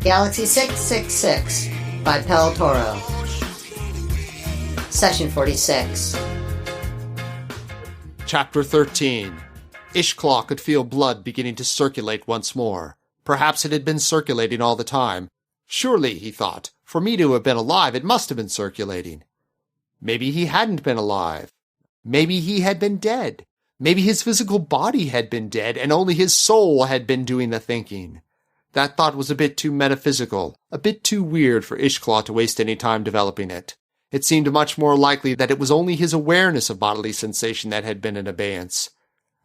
Galaxy 666 by Pel Toro. Session 46. Chapter 13. Ishklaw could feel blood beginning to circulate once more. Perhaps it had been circulating all the time. Surely, he thought, for me to have been alive, it must have been circulating. Maybe he hadn't been alive. Maybe he had been dead. Maybe his physical body had been dead, and only his soul had been doing the thinking. That thought was a bit too metaphysical, a bit too weird for Ishklaw to waste any time developing it. It seemed much more likely that it was only his awareness of bodily sensation that had been in abeyance.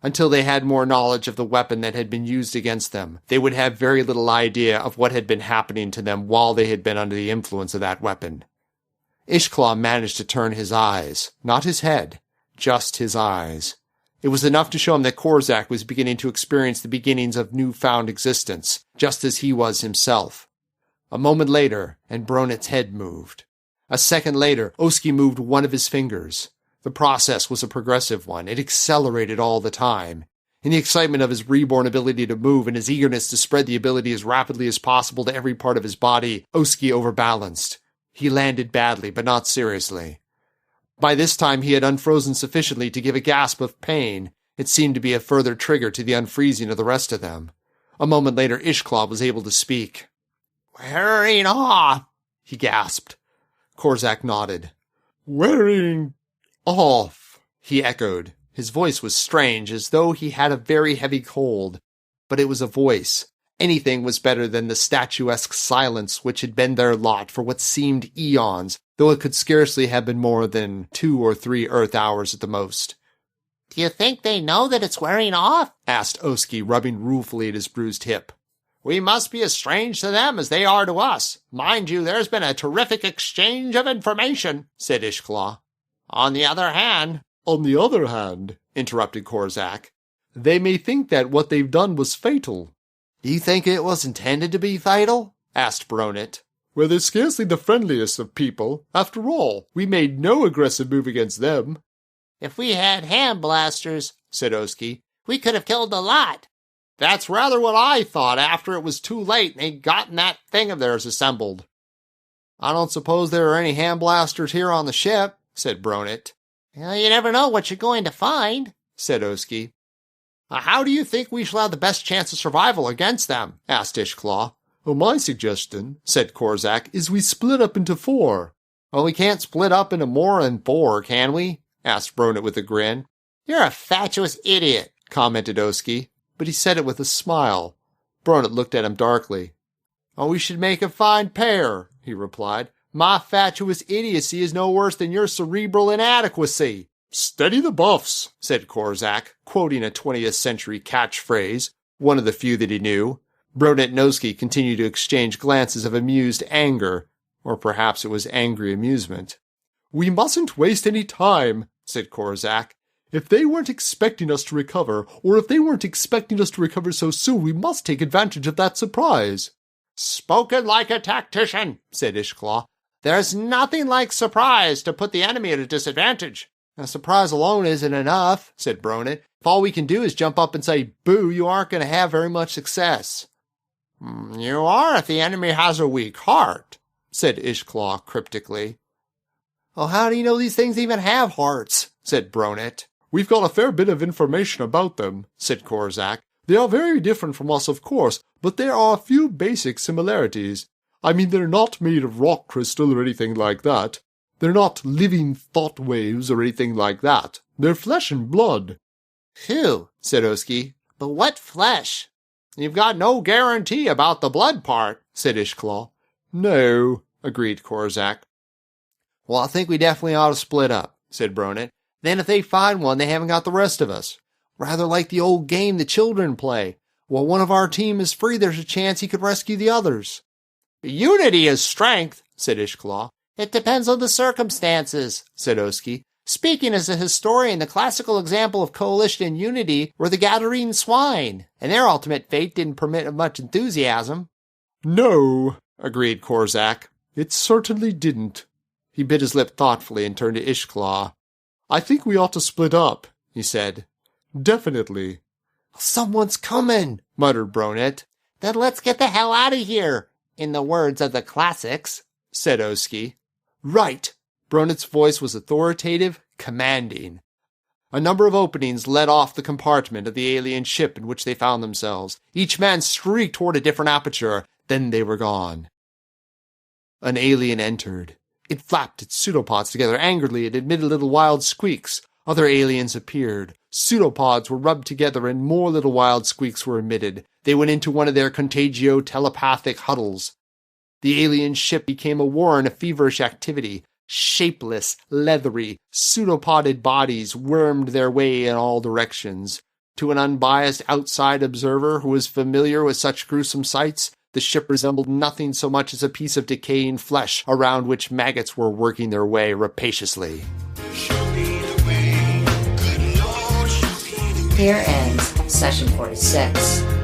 Until they had more knowledge of the weapon that had been used against them, they would have very little idea of what had been happening to them while they had been under the influence of that weapon. Ishklaw managed to turn his eyes, not his head, just his eyes. It was enough to show him that Korzak was beginning to experience the beginnings of newfound existence, just as he was himself. A moment later, and Bronet's head moved. A second later, Oski moved one of his fingers. The process was a progressive one. It accelerated all the time. In the excitement of his reborn ability to move and his eagerness to spread the ability as rapidly as possible to every part of his body, Oski overbalanced. He landed badly, but not seriously. By this time he had unfrozen sufficiently to give a gasp of pain. It seemed to be a further trigger to the unfreezing of the rest of them. A moment later Ishklaw was able to speak. "Wearing off," he gasped. Korzak nodded. "Wearing off," he echoed. His voice was strange, as though he had a very heavy cold. But it was a voice. Anything was better than the statuesque silence which had been their lot for what seemed eons, though it could scarcely have been more than 2 or 3 Earth hours at the most. "Do you think they know that it's wearing off?" asked Oski, rubbing ruefully at his bruised hip. "We must be as strange to them as they are to us. Mind you, there's been a terrific exchange of information," said Ishklaw. On the other hand, interrupted Korzak, "they may think that what they've done was fatal." "Do you think it was intended to be fatal?" asked Bronet. "Well, they're scarcely the friendliest of people. After all, we made no aggressive move against them." "If we had hand blasters," said Oski, "we could have killed the lot." "That's rather what I thought after it was too late and they'd gotten that thing of theirs assembled." "I don't suppose there are any hand blasters here on the ship," said Bronet. "Well, you never know what you're going to find," said Oski. "How do you think we shall have the best chance of survival against them?" asked Ishklaw. "Well, my suggestion," said Korzak, "is we split up into 4. "Well, we can't split up into more than 4, can we?" asked Bronet with a grin. "You're a fatuous idiot," commented Oski, but he said it with a smile. Bronet looked at him darkly. "Oh, we should make a fine pair," he replied. "My fatuous idiocy is no worse than your cerebral inadequacy." "Steady the buffs," said Korzak, quoting a 20th century catchphrase, one of the few that he knew. Bronet and Oski continued to exchange glances of amused anger, or perhaps it was angry amusement. "We mustn't waste any time," said Korzak. "If they weren't expecting us to recover, or if they weren't expecting us to recover so soon, we must take advantage of that surprise." "Spoken like a tactician," said Ishklaw. "There's nothing like surprise to put the enemy at a disadvantage." "A surprise alone isn't enough," said Bronet. "If all we can do is jump up and say, 'Boo,' you aren't going to have very much success." "You are if the enemy has a weak heart," said Ishklaw cryptically. "Oh, how do you know these things even have hearts?" said Bronet. "We've got a fair bit of information about them," said Korzak. "They are very different from us, of course, but there are a few basic similarities. I mean, they're not made of rock crystal or anything like that. They're not living thought waves or anything like that. They're flesh and blood." "Phew," said Oski. "But what flesh?" "You've got no guarantee about the blood part," said Ishklaw. "No," agreed Korzak. "Well, I think we definitely ought to split up," said Bronet. "Then if they find one, they haven't got the rest of us. Rather like the old game the children play. While one of our team is free, there's a chance he could rescue the others." "Unity is strength," said Ishklaw. "It depends on the circumstances," said Oski. "Speaking as a historian, the classical example of coalition and unity were the Gadarene swine, and their ultimate fate didn't permit of much enthusiasm." "No," agreed Korzak. "It certainly didn't." He bit his lip thoughtfully and turned to Ishklaw. "I think we ought to split up," he said. "Definitely." "Someone's coming," muttered Bronet. "Then let's get the hell out of here." In the words of the classics, said Oski. Right! Bronit's voice was authoritative, commanding. A number of openings led off the compartment of the alien ship in which they found themselves. Each man streaked toward a different aperture, then they were gone. An alien entered. It flapped its pseudopods together angrily and emitted little wild squeaks. Other aliens appeared. Pseudopods were rubbed together and more little wild squeaks were emitted. They went into one of their contagio-telepathic huddles. The alien ship became a warren of feverish activity. Shapeless, leathery, pseudopoded bodies wormed their way in all directions. To an unbiased outside observer who was familiar with such gruesome sights, the ship resembled nothing so much as a piece of decaying flesh around which maggots were working their way rapaciously. Here ends Session 46.